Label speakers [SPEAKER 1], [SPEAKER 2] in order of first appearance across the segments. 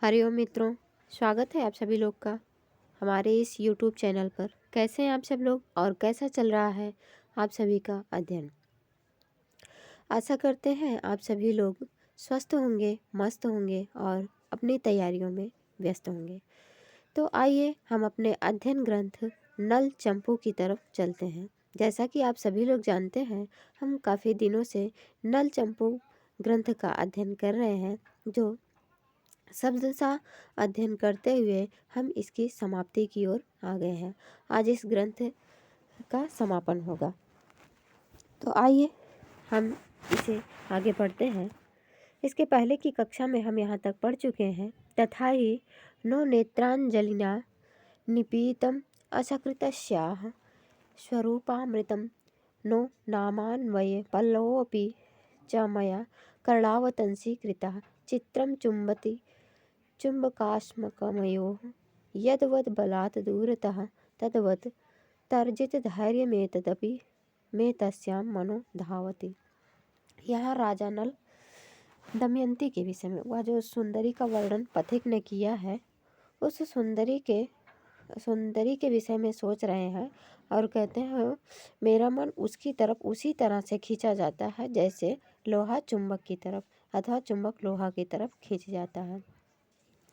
[SPEAKER 1] हरिओम मित्रों, स्वागत है आप सभी लोग का हमारे इस YouTube चैनल पर। कैसे हैं आप सब लोग और कैसा चल रहा है आप सभी का अध्ययन। आशा करते हैं आप सभी लोग स्वस्थ होंगे, मस्त होंगे और अपनी तैयारियों में व्यस्त होंगे। तो आइए हम अपने अध्ययन ग्रंथ नल चंपू की तरफ चलते हैं। जैसा कि आप सभी लोग जानते हैं, हम काफ़ी दिनों से नल चंपू ग्रंथ का अध्ययन कर रहे हैं, जो शब्दशः अध्ययन करते हुए हम इसकी समाप्ति की ओर आ गए हैं। आज इस ग्रंथ का समापन होगा, तो आइए हम इसे आगे पढ़ते हैं। इसके पहले की कक्षा में हम यहाँ तक पढ़ चुके हैं। तथा ही नो नेत्रांजलिना निपीतम असकृतस्याः स्वरूपामृतं नो नामान्वये पल्लवोऽपि च मया कर्णावतंसी कृतः चित्रं चुम्बति चुम्बकाश्मकमयोः यद्वद् बलात् दूरतः तद्वत् तर्जितधैर्यमेतदपि मे तस्यां मनो धावति। यहाँ राजा नल दमयंती के विषय में, वह जो सुंदरी का वर्णन पथिक ने किया है, उस सुंदरी के विषय में सोच रहे हैं और कहते हैं मेरा मन उसकी तरफ उसी तरह से खींचा जाता है जैसे लोहा चुंबक की तरफ अथवा चुंबक लोहा की तरफ खींच जाता है,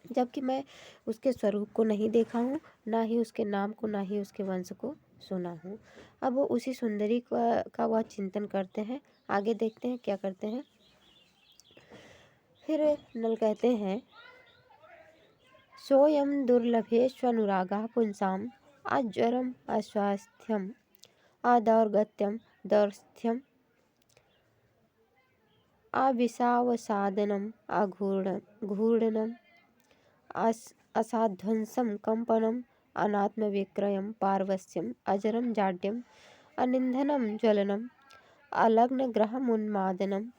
[SPEAKER 1] जबकि मैं उसके स्वरूप को नहीं देखा हूँ, ना ही उसके नाम को, ना ही उसके वंश को सुना हूँ। अब वो उसी सुंदरी का वह चिंतन करते हैं। आगे देखते हैं क्या करते हैं। फिर नल कहते हैं सोयम दुर्लभेष्वनुरागः पुंसाम आज्वरम अस्वास्थ्यम आदौर्गत्यम दौर्स्थ्यम आविषावसादनम घूर्णनम असाध्वंसं कंपनम अनात्मविक्रयं पार्वस्यम अजरम जाड्यम अनिंधनम ज्वलनम अलग्नग्रहमुन्मादनम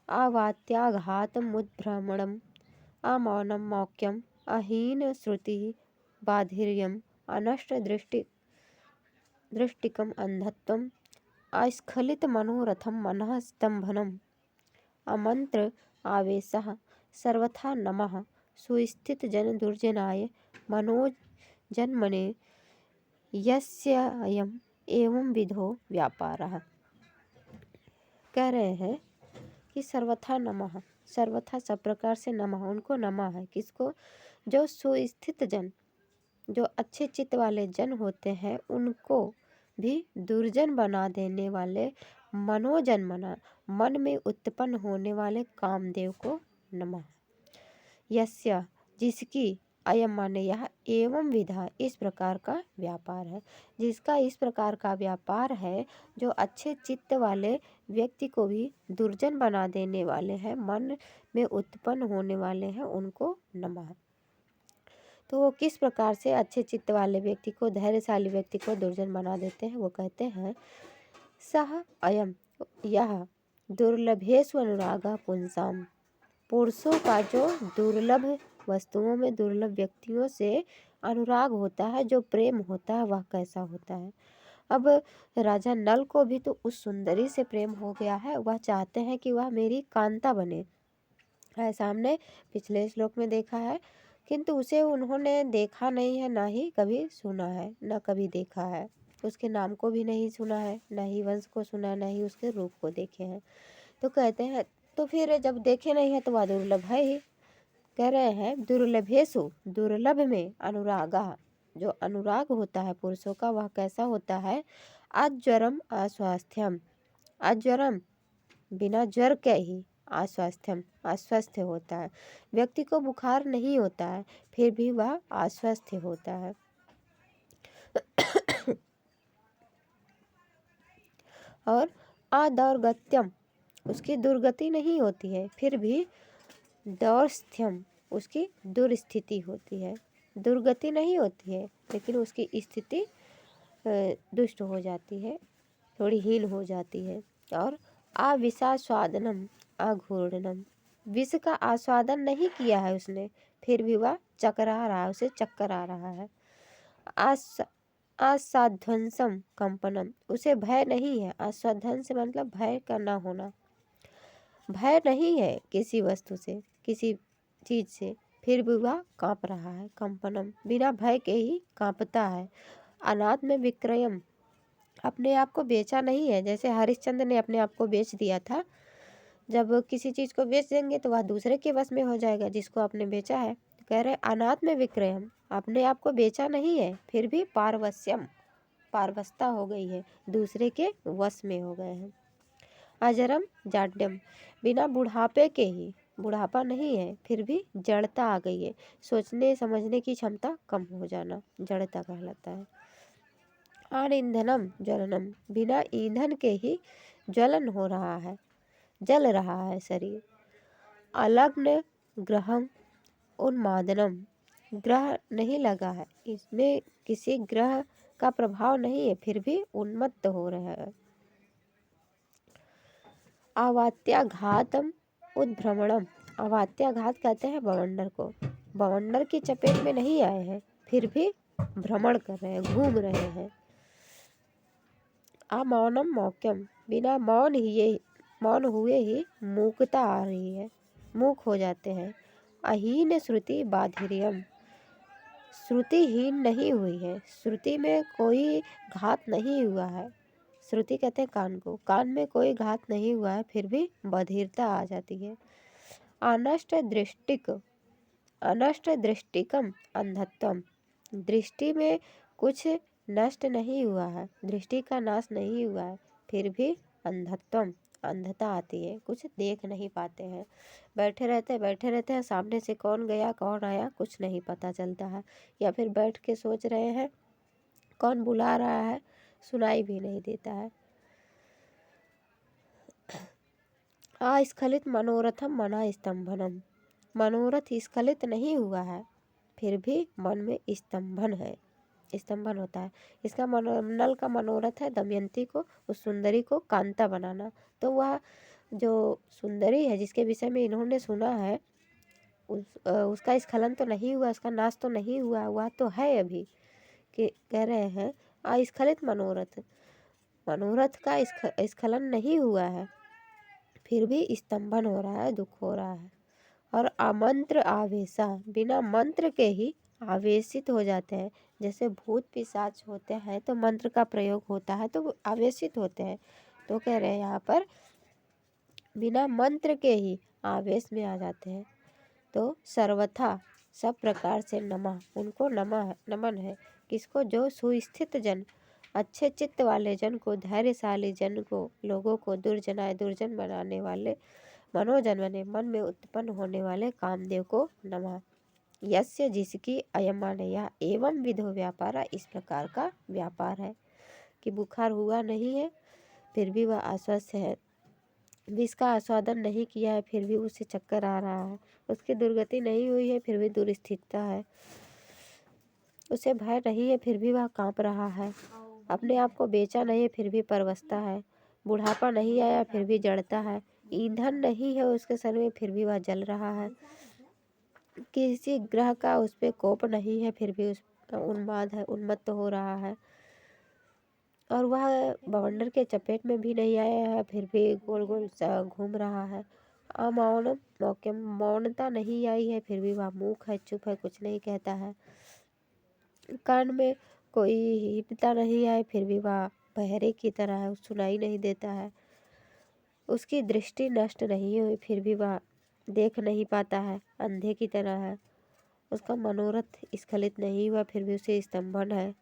[SPEAKER 1] आवात्याघातमुद्भ्रमणम अमौनं मौक्यम अहीनश्रुतिः बाधिर्यम अनष्टदृष्टिकम अंधत्वम अस्खलितमनोरथं मनःस्तंभनम अमंत्र आवेशः सर्वथा नमः सुस्थित जन दुर्जनाय मनोजन्मने यस्य अयम एवं विधो व्यापारः। कह रहे हैं कि सर्वथा नमः, सर्वथा सब प्रकार से नमः, उनको नमः है। किसको? जो सुस्थित जन, जो अच्छे चित्त वाले जन होते हैं, उनको भी दुर्जन बना देने वाले मनोजन्मना, मन में उत्पन्न होने वाले कामदेव को नमः। यस्य, जिसकी, अयम माने यह, एवं विधा, इस प्रकार का व्यापार है, जिसका इस प्रकार का व्यापार है, जो अच्छे चित्त वाले व्यक्ति को भी दुर्जन बना देने वाले हैं, मन में उत्पन्न होने वाले हैं, उनको नमः। तो वो किस प्रकार से अच्छे चित्त वाले व्यक्ति को, धैर्यशाली व्यक्ति को दुर्जन बना देते हैं? वो कहते हैं सह अयम, यह दुर्लभेषु अनुरागा पुंसाम, पुरुषों का जो दुर्लभ वस्तुओं में, दुर्लभ व्यक्तियों से अनुराग होता है, जो प्रेम होता है, वह कैसा होता है। अब राजा नल को भी तो उस सुंदरी से प्रेम हो गया है, वह चाहते हैं कि वह मेरी कांता बने। ऐसा हमने पिछले श्लोक में देखा है, किंतु उसे उन्होंने देखा नहीं है, ना ही कभी सुना है, ना कभी देखा है, उसके नाम को भी नहीं सुना है, ना ही वंश को सुना, ना ही उसके रूप को देखे हैं। तो कहते हैं, तो फिर जब देखे नहीं है तो वह दुर्लभ है ही। कह रहे हैं दुर्लभेषु, दुर्लभ में, अनुरागा, जो अनुराग होता है पुरुषों का, वह कैसा होता है? अज्वरम अस्वास्थ्यम, अज्वरम, बिना ज्वर के ही, अस्वास्थ्यम, अस्वस्थ होता है। व्यक्ति को बुखार नहीं होता है, फिर भी वह अस्वस्थ होता है। और अदौर्गत्यम, उसकी दुर्गति नहीं होती है, फिर भी दौर्स्थ्यम, उसकी दुर्स्थिति होती है। दुर्गति नहीं होती है, लेकिन उसकी स्थिति दुष्ट हो जाती है, थोड़ी हीन हो जाती है। और अविषास्वादनम अघूर्णनम, विष का आस्वादन नहीं किया है उसने, फिर भी वह चकरा रहा है, उसे चक्कर आ रहा है। असाध्वंसम कंपनम, उसे भय नहीं है। असाध्वंस मतलब भय का ना होना, भय नहीं है किसी वस्तु से, किसी चीज से, फिर भी वह कांप रहा है। कंपनम, बिना भय के ही कांपता है। अनात्म विक्रयम, अपने आप को बेचा नहीं है। जैसे हरिश्चंद्र ने अपने आप को बेच दिया था। जब किसी चीज को बेच देंगे तो वह दूसरे के वश में हो जाएगा, जिसको आपने बेचा है। कह रहे अनात्म विक्रयम, अपने आप को बेचा नहीं है, फिर भी पारवस्यम, पारवस्ता हो गई है, दूसरे के वश में हो गए हैं। अजरम जाड्यम, बिना बुढ़ापे के ही, बुढ़ापा नहीं है फिर भी जड़ता आ गई है। सोचने समझने की क्षमता कम हो जाना जड़ता कहलाता है। आन ईंधनम ज्वलनम, बिना ईंधन के ही ज्वलन हो रहा है, जल रहा है शरीर। अलग्न ग्रहम उन्मादनम, ग्रह नहीं लगा है, इसमें किसी ग्रह का प्रभाव नहीं है, फिर भी उन्मत्त हो रहा है। अवात्याघातम उद्भ्रमणम, अवात्याघात कहते हैं बवंडर को। बवंडर की चपेट में नहीं आए हैं, फिर भी भ्रमण कर रहे हैं, घूम रहे हैं। अमौनम मौक्यम, बिना मौन हुए ही मूकता आ रही है, मूक हो जाते हैं। अहीन श्रुति बाधिर्यम, श्रुतिहीन नहीं हुई है, श्रुति में कोई घात नहीं हुआ है। श्रुति कहते हैं कान को, कान में कोई घात नहीं हुआ है, फिर भी बधिरता आ जाती है। अनष्ट दृष्टिकम अंधत्वम, दृष्टि में कुछ नष्ट नहीं हुआ है, दृष्टि का नाश नहीं हुआ है, फिर भी अंधत्वम, अंधता आती है, कुछ देख नहीं पाते हैं। बैठे रहते हैं, सामने से कौन गया कौन आया कुछ नहीं पता चलता है। या फिर बैठ के सोच रहे हैं कौन बुला रहा है, सुनाई भी नहीं देता है। अस्खलित मनोरथम मना स्तंभनम, मनोरथ स्खलित नहीं हुआ है, फिर भी मन में स्तंभन है, स्तंभन होता है। इसका नल का मनोरथ है दमयंती को, उस सुंदरी को कांता बनाना। तो वह जो सुंदरी है जिसके विषय में इन्होंने सुना है, उसका स्खलन तो नहीं हुआ, उसका नाश तो नहीं हुआ, वह तो है अभी। कि कह रहे हैं अस्खलित मनोरथ, मनोरथ का स्खलन नहीं हुआ है, फिर भी स्तंभन हो रहा है, दुख हो रहा है। और अमंत्र आवेशा, बिना मंत्र के ही आवेशित हो जाते हैं। जैसे भूत पिशाच होते हैं तो मंत्र का प्रयोग होता है तो वो आवेशित होते हैं। तो कह रहे हैं यहाँ पर बिना मंत्र के ही आवेश में आ जाते हैं। तो सर्वथा सब प्रकार से नमः, उनको नमन है। किसको? जो सुस्थित जन, अच्छे चित्त वाले जन को, धैर्यशाली जन को, लोगों को दुर्जनाय दुर्जन बनाने वाले, मनोजन्मने मन में उत्पन्न होने वाले कामदेव को नमः। यस्य, जिसकी अयमानया एवं विधो व्यापारा, इस प्रकार का व्यापार है कि बुखार हुआ नहीं है फिर भी वह अस्वस्थ है, विष का आस्वादन नहीं किया है फिर भी उसे चक्कर आ रहा है, उसकी दुर्गति नहीं हुई है फिर भी दुर्स्थिरता है, उसे भय नहीं है फिर भी वह कांप रहा है, अपने आप को बेचा नहीं फिर भी परवसता है, बुढ़ापा नहीं आया फिर भी जड़ता है, ईंधन नहीं है उसके सर में फिर भी वह जल रहा है, किसी ग्रह का उस पर कोप नहीं है फिर भी उस उन्माद है, उन्मत्त हो रहा है। और वह बवंडर के चपेट में भी नहीं आया है फिर भी गोल गोल सा घूम रहा है। अमौन मौके, मौनता नहीं आई है फिर भी वह मूक है, चुप है, कुछ नहीं कहता है। कान में कोई हिपता नहीं है फिर भी वह बहरे की तरह है, सुनाई नहीं देता है। उसकी दृष्टि नष्ट नहीं हुई फिर भी वह देख नहीं पाता है, अंधे की तरह है। उसका मनोरथ स्खलित नहीं हुआ फिर भी उसे स्तंभन है।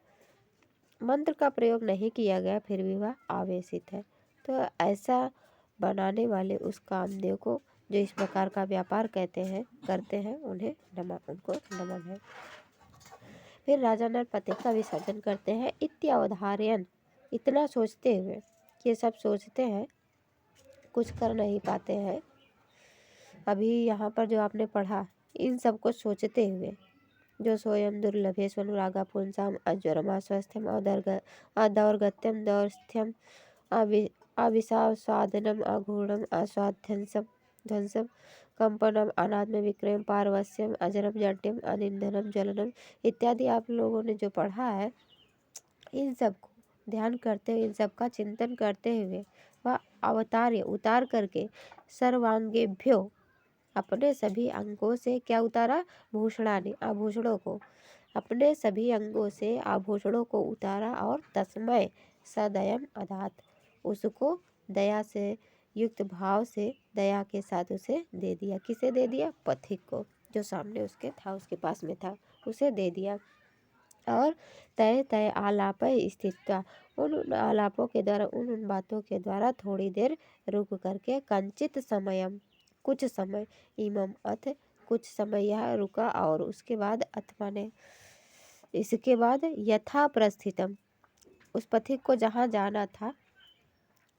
[SPEAKER 1] मंत्र का प्रयोग नहीं किया गया फिर भी वह आवेशित है। तो ऐसा बनाने वाले उस कामदेव को जो इस प्रकार का व्यापार करते हैं उन्हें उनको नमन है। फिर राजा नरपति का विसर्जन करते हैं। इत्यावधारयन, इतना सोचते हुए, ये सब सोचते हैं कुछ कर नहीं पाते हैं। अभी यहाँ पर जो आपने पढ़ा इन सब को सोचते हुए, जो स्वयं दुर्लभे स्वनुरागा पुंसाम अज्वरमा स्वस्थ्यम अदौर्गत्यम दौर्स्थ्यम अविसावसादनम अगूढ़म अस्वाध्यंसम ध्वंसम कंपनम अनात्म विक्रयम पारवस्यम अजरम जाड्यम अनिंदनम ज्वलनम इत्यादि आप लोगों ने जो पढ़ा है, इन सब को ध्यान करते हुए, इन सब का चिंतन करते हुए वह अवतार्य उतार करके सर्वांगेभ्यो अपने सभी अंगों से क्या उतारा? भूषणानि, आभूषणों को। अपने सभी अंगों से आभूषणों को उतारा और तस्मय सदयम अदात, उसको दया से युक्त भाव से दया के साथ उसे दे दिया। किसे दे दिया? पथिक को, जो सामने उसके था, उसके पास में था, उसे दे दिया। और तय तय आलाप स्थित, उन आलापों के द्वारा, उन बातों के द्वारा थोड़ी देर रुक करके, कंचित समयम, कुछ समय, इमम अथ, कुछ समय यह रुका, और उसके बाद अथ माने इसके बाद, यथा प्रस्थितम, उस पथिक को जहाँ जाना था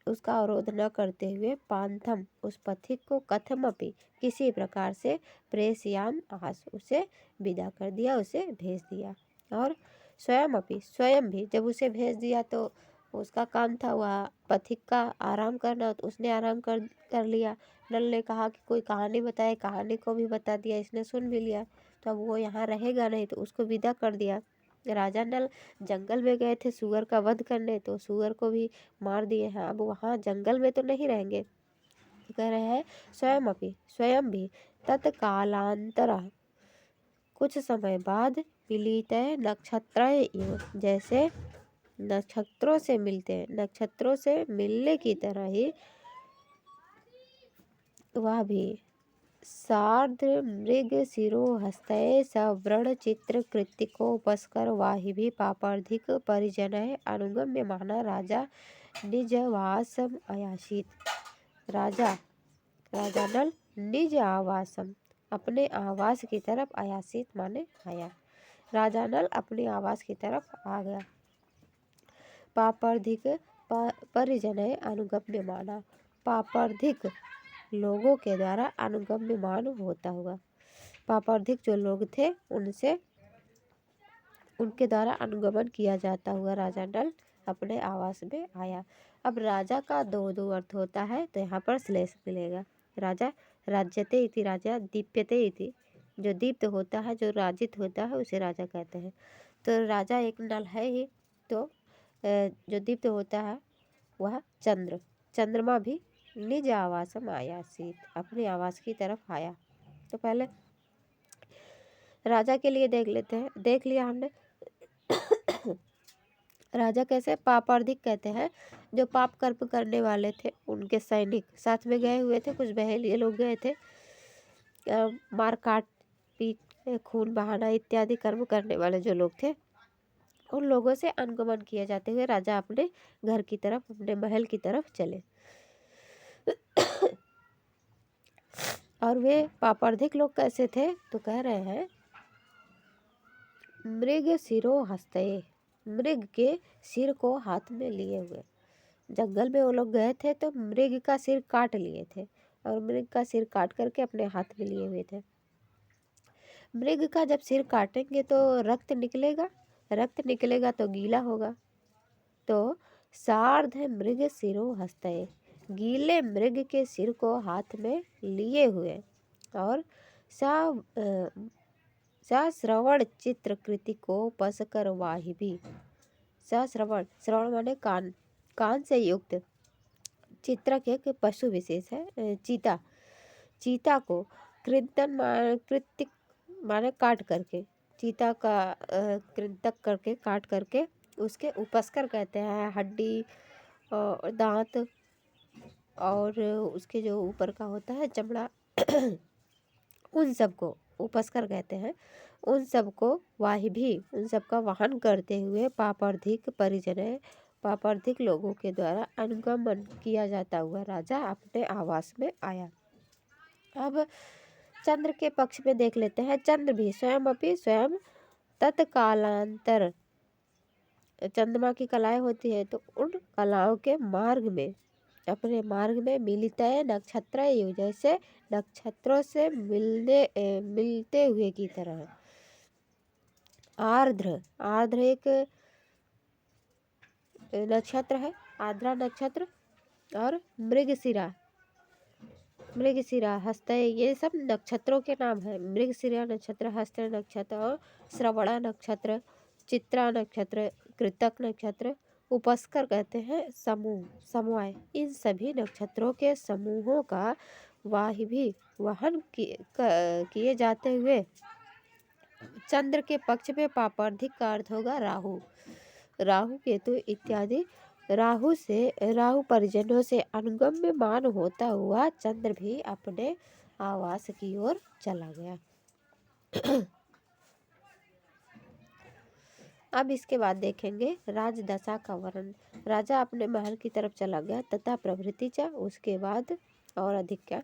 [SPEAKER 1] उसका अवरोध न करते हुए, पांथम, उस पथिक को कथमपि, किसी प्रकार से, प्रेषयाम आस, उसे विदा कर दिया, उसे भेज दिया। और स्वयं अपि, स्वयं भी जब उसे भेज दिया तो उसका काम था वह पथिक का आराम करना, तो उसने आराम कर लिया। नल ने कहा कि कोई कहानी बताए, कहानी को भी बता दिया, इसने सुन भी लिया, तो अब वो यहाँ रहेगा नहीं, तो उसको विदा कर दिया। राजा नल जंगल में गए थे सुअर का वध करने, तो सुअर को भी मार दिए हैं, अब वहाँ जंगल में तो नहीं रहेंगे। तो कह रहे हैं स्वयं अपि, स्वयं भी, तत्कालांतरा, कुछ समय बाद, मिलित नक्षत्र इव, जैसे नक्षत्रों से मिलते हैं, नक्षत्रों से मिलने की तरह ही वह भी, सार्ध मृग शिरो हस्तये सव्रण चित्र कृतिकोपस्कर वाहिभी पापार्धिक परिजनय अनुगम्य माना राजा निजवासम अयासित। राजा नल निज आवासम, अपने आवास की तरफ, अयासित माने आया, राजा नल अपने आवास की तरफ आ गया। पापार्धिक परिजनय अनुगम्य माना, पापार्धिक लोगों के द्वारा अनुगम्यमान होता हुआ, पापार्धिक जो लोग थे उनसे, उनके द्वारा अनुगमन किया जाता हुआ राजा नल अपने आवास में आया। अब राजा का दो अर्थ होता है, तो यहाँ पर श्लेष मिलेगा। राजा राज्यते इति, राजा दीप्यते इति, जो दीप्त होता है, जो राजित होता है, उसे राजा कहते हैं। तो राजा एक नल है ही, तो जो दीप्त होता है वह चंद्र, चंद्रमा भी निज आवासम आयासीत, अपने आवास की तरफ आया। तो पहले राजा के लिए देख लेते हैं, देख लिया हमने। राजा कैसे? पापार्धिक कहते हैं, जो पाप कर्म करने वाले थे, उनके सैनिक साथ में गए हुए थे, कुछ बहेलिए लोग गए थे, मार काट पीट खून बहाना इत्यादि कर्म करने वाले जो लोग थे, उन लोगों से अनुगमन किए जाते हुए राजा अपने घर की तरफ, अपने महल की तरफ चले। और वे पापार्धिक लोग कैसे थे? तो कह रहे हैं मृग शिरो हस्तये, मृग के सिर को हाथ में लिए हुए। जंगल में वो लोग गए थे तो मृग का सिर काट लिए थे, और मृग का सिर काट करके अपने हाथ में लिए हुए थे। मृग का जब सिर काटेंगे तो रक्त निकलेगा, रक्त निकलेगा तो गीला होगा, तो सार्ध मृग सिरो हस्तये, गीले मृग के सिर को हाथ में लिए हुए, और श्रवण चित्र कृति को पसकर वाहिभी, श्रवण, श्रवण माने कान, कान से युक्त, चित्रक एक पशु विशेष है, चीता, चीता को कृतन कृतिक माने काट करके, चीता का कृतक करके, काट करके, उसके उपस्कर कहते हैं, हड्डी और दांत और उसके जो ऊपर का होता है चमड़ा उन सबको उपस्कर कहते हैं। उन सबको वाहिभी, उन सबका वाहन करते हुए, पापार्धिक परिजन, पापार्धिक लोगों के द्वारा अनुगमन किया जाता हुआ राजा अपने आवास में आया। अब चंद्र के पक्ष में देख लेते हैं। चंद्र भी स्वयं अपि, स्वयं तत्कालांतर, चंद्रमा की कलाएं होती है, तो उन कलाओं के मार्ग में, अपने मार्ग में, मिलितय नक्षत्र, जैसे नक्षत्रों से मिलते हुए की तरह। आर्द्र, आर्द्र एक नक्षत्र है, आर्द्रा नक्षत्र, और मृगशिरा, मृगशिरा, हस्तय, ये सब नक्षत्रों के नाम है। मृगशिरा नक्षत्र, हस्त नक्षत्र, और श्रवणा नक्षत्र, चित्रा नक्षत्र, कृतक नक्षत्र, उपस्कर कहते हैं समूह, समूह। इन सभी नक्षत्रों के समूहों का वाही भी वहन किए जाते हुए चंद्र के पक्ष में पापार्थिक का अर्थ होगा राहु। राहु केतु इत्यादि राहु परिजनों से अनुगम्य मान होता हुआ चंद्र भी अपने आवास की ओर चला गया। अब इसके बाद देखेंगे राजदशा का वर्णन। राजा अपने महल की तरफ चला गया तथा प्रभृति चा। उसके बाद और अधिक क्या,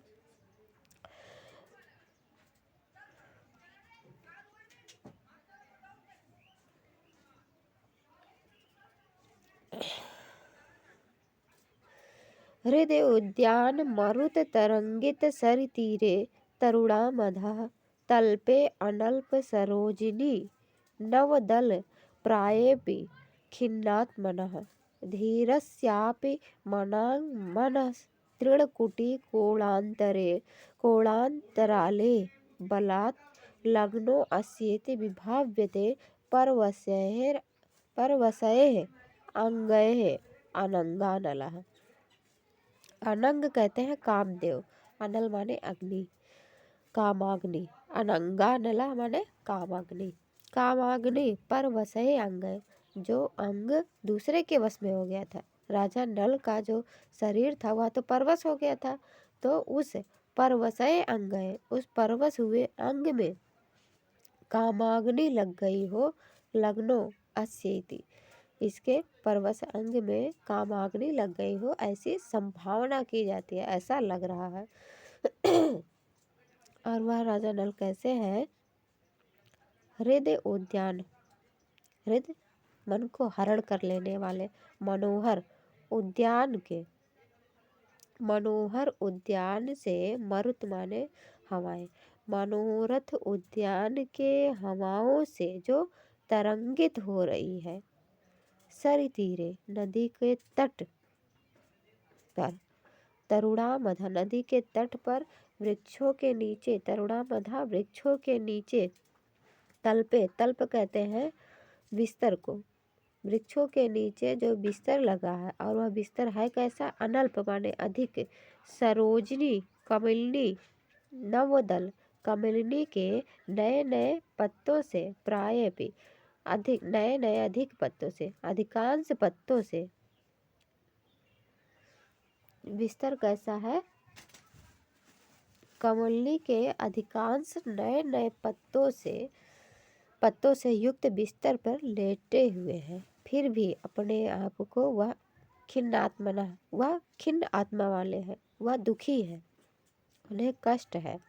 [SPEAKER 1] हृदय उद्यान मरुत तरंगित सरि तीरे तरुणा मधः तल्पे अनल्प सरोजिनी नवदल प्रायेपि खिन्नात्मनः धीरस्यापि मनः तृणकुटी कोणान्तराले बलात् लग्नो अस्येति विभाव्यते परवशैः अंगैः अनंगानलः। अनंग कहते हैं कामदेव, अनल माने अग्नि, कामाग्नि, अनंगानला माने कामाग्नि। कामाग्नि पर वसय अंग, जो अंग दूसरे के वश में हो गया था। राजा नल का जो शरीर था वह तो परवश हो गया था, तो उस परवशय अंग, उस परवश हुए अंग में कामाग्नि लग गई हो। लग्नो अस्येति, इसके परवश अंग में कामाग्नि लग गई हो ऐसी संभावना की जाती है, ऐसा लग रहा है। और वह राजा नल कैसे है? हृदय उद्यान, हृदय मन को हरण कर लेने वाले, मनोहर उद्यान के, मनोहर उद्यान से मरुत माने हवाएं, मनोरथ उद्यान के हवाओं से जो तरंगित हो रही है। सरि तीरे, नदी के तट पर, तरुणा मधा, नदी के तट पर वृक्षों के नीचे, तरुणा मधा वृक्षों के नीचे, तल्पे, तल्प कहते हैं बिस्तर को, वृक्षों के नीचे जो बिस्तर लगा है और वह बिस्तर है कैसा? अनल्प माने अधिक, सरोजनी कमलिनी नवदल, कमलिनी के नए नए पत्तों से, प्राय भी अधिक, नए नए अधिक पत्तों से, अधिकांश पत्तों से। बिस्तर कैसा है? कमलिनी के अधिकांश नए नए पत्तों से युक्त बिस्तर पर लेटे हुए हैं। फिर भी अपने आप को वह खिन्नात्मना, वह खिन्न आत्मा वाले हैं, वह दुखी है, उन्हें कष्ट है।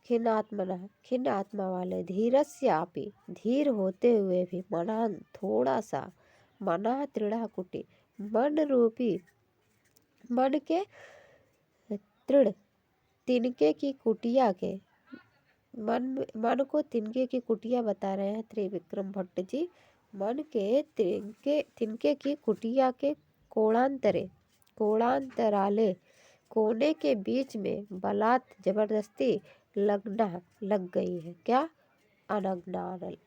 [SPEAKER 1] खिन्न आत्मा वाले, धीरस्यापि, धीर होते हुए भी, मना थोड़ा सा, मना तृणा कुटी, मन रूपी, मन के तृण तिनके की कुटिया के, मन को तिनके की कुटिया बता रहे हैं त्रिविक्रम भट्ट जी। मन के तिनके की कुटिया के कोणांतराले, कोने के बीच में बलात् जबरदस्ती लगना लग गई है। क्या? अनग्नानल,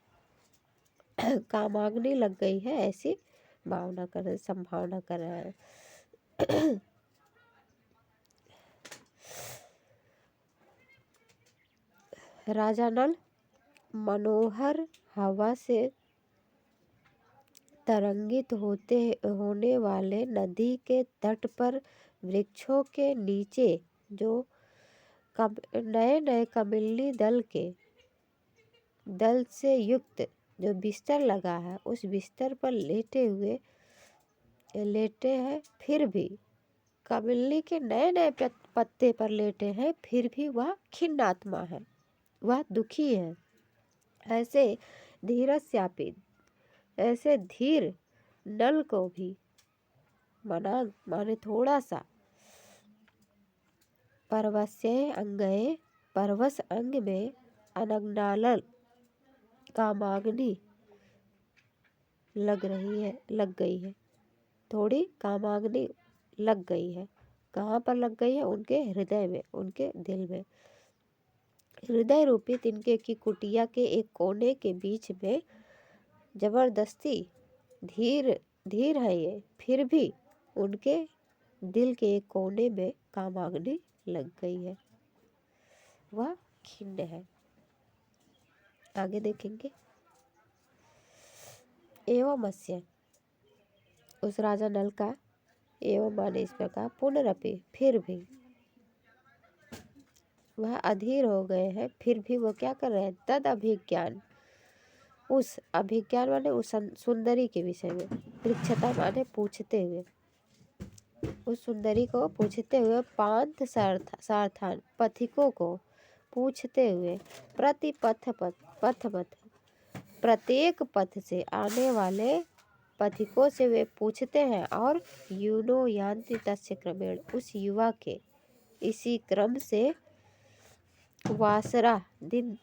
[SPEAKER 1] कामाग्नि लग गई है ऐसी संभावना कर रहे हैं। राजा नल मनोहर हवा से तरंगित होने वाले नदी के तट पर वृक्षों के नीचे जो नए नए कमलिनी दल से युक्त जो बिस्तर लगा है, उस बिस्तर पर लेटे हैं। फिर भी कमलिनी के नए नए पत्ते पर लेटे हैं, फिर भी वह खिन्न आत्मा है, वह दुखी है। ऐसे धीरस्यापि, ऐसे धीर नल को भी, मना माने थोड़ा सा, परवश्य अंगए, परवश अंग में, अनग्नालल कामाग्नि लग गई है, थोड़ी कामाग्नि लग गई है। कहाँ पर लग गई है? उनके हृदय में, उनके दिल में। हृदय रूपी तिनके की कुटिया के एक कोने के बीच में जबरदस्ती धीर है ये, फिर भी उनके दिल के एक कोने में कामाग्नि लग गई है, वह खिन्न है। आगे देखेंगे। एवं अस्य, उस राजा नल का एवं माने इस प्रकार, पुनरपि फिर भी, वह अधीर हो गए हैं, फिर भी वो क्या कर रहे हैं, तद अभिज्ञान, उस अभिज्ञान माने उस सुंदरी के विषय में, पृच्छता माने पूछते हुए, उस सुंदरी को पूछते हुए, पांथ सार्थान पथिकों को पूछते हुए, प्रति पथ प्रत्येक पथ से आने वाले पथिकों से वे पूछते हैं, और यूनो यान्ति तस्य क्रमेण, उस युवा के इसी क्रम से वासरा दिन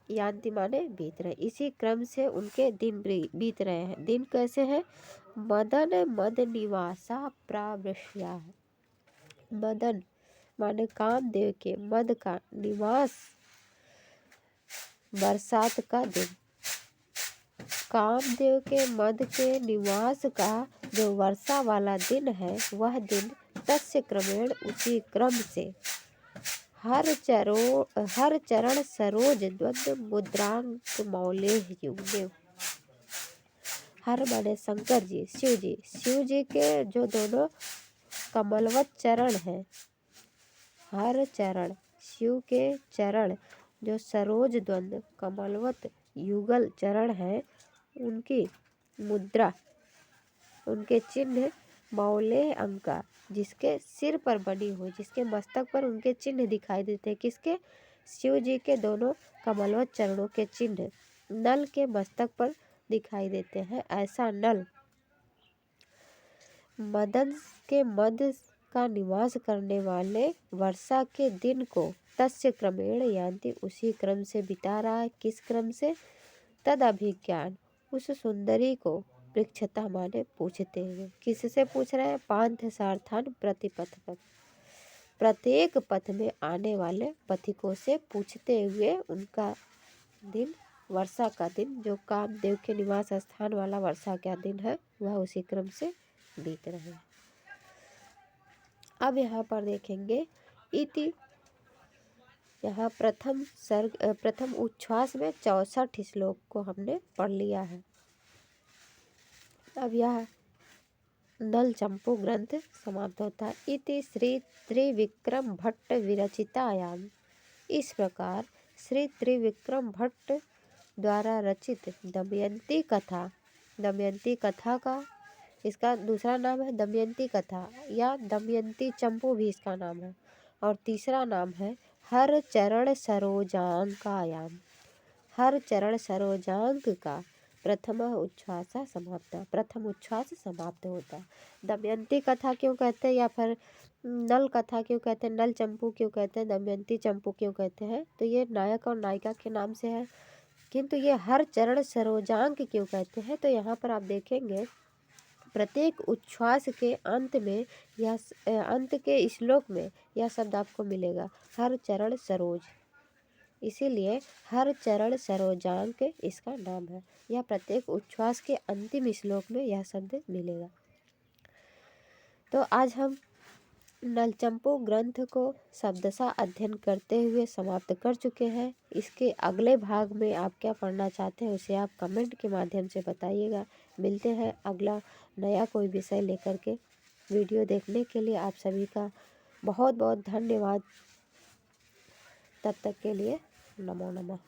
[SPEAKER 1] यान्ति माने बीत रहे, इसी क्रम से उनके दिन बीत रहे हैं। दिन कैसे हैं, मदन मद निवासा प्रावृष्या, मदन माने कामदेव के, मद का निवास बरसात का दिन, कामदेव के मद के निवास का जो वर्षा वाला दिन है, वह दिन तस्य क्रमेण, उसी क्रम से, हर चरण सरोज द्वंद्व मुद्रांक मौलेह युग्ने, हर माने शंकर जी, शिव जी के जो दोनों कमलवत चरण हैं, हर चरण, शिव के चरण जो सरोज द्वंद्व कमलवत युगल चरण है, उनकी मुद्रा, उनके चिन्ह, मौले अंका, जिसके सिर पर बनी हुई, जिसके मस्तक पर उनके चिन्ह दिखाई देते हैं, किसके, शिव जी के दोनों कमलवत चरणों के चिन्ह नल के मस्तक पर दिखाई देते हैं। ऐसा नल मदन के मद का निवास करने वाले वर्षा के दिन को तस्य क्रमेण यान्ति, उसी क्रम से बिता रहा है। किस क्रम से, तद अभिज्ञान, उस सुंदरी को पृच्छता माने पूछते हुए, किससे पूछ रहे हैं, पांथ सार्थान प्रतिपथ पथ, प्रत्येक पथ में आने वाले पथिकों से पूछते हुए, उनका दिन वर्षा का दिन, जो कामदेव के निवास स्थान वाला वर्षा का दिन है, वह उसी क्रम से बीत रहे हैं। अब यहाँ पर देखेंगे इति, यहाँ प्रथम उच्छ्वास में 64 श्लोक को हमने पढ़ लिया है। अब यह नल चंपू ग्रंथ समाप्त होता है। इति श्री त्रिविक्रम भट्ट विरचितायाम, इस प्रकार श्री त्रिविक्रम भट्ट द्वारा रचित दमयंती कथा, दमयंती कथा का इसका दूसरा नाम है दमयंती कथा, या दमयंती चंपू भी इसका नाम है, और तीसरा नाम है हर चरण सरोजांकायाम, हर चरण सरोजांक का प्रथम उच्छ्वास समाप्त, प्रथम उच्छ्वास समाप्त होता है। दमयंती कथा क्यों कहते हैं, या फिर नल कथा क्यों कहते हैं, नल चंपू क्यों कहते हैं, दमयंती चंपू क्यों कहते हैं, तो ये नायक और नायिका के नाम से है। किंतु ये हर चरण सरोजांक क्यों कहते हैं, तो यहाँ पर आप देखेंगे प्रत्येक उच्छ्वास के अंत में या अंत के श्लोक में यह शब्द आपको मिलेगा, हर चरण सरोज, इसीलिए हर चरण सरोजांक इसका नाम है। यह प्रत्येक उच्छ्वास के अंतिम श्लोक में यह शब्द मिलेगा। तो आज हम नलचंपू ग्रंथ को शब्दशः अध्ययन करते हुए समाप्त कर चुके हैं। इसके अगले भाग में आप क्या पढ़ना चाहते हैं, उसे आप कमेंट के माध्यम से बताइएगा। मिलते हैं अगला नया कोई विषय लेकर के। वीडियो देखने के लिए आप सभी का बहुत बहुत धन्यवाद। तब तक के लिए नमो नमः।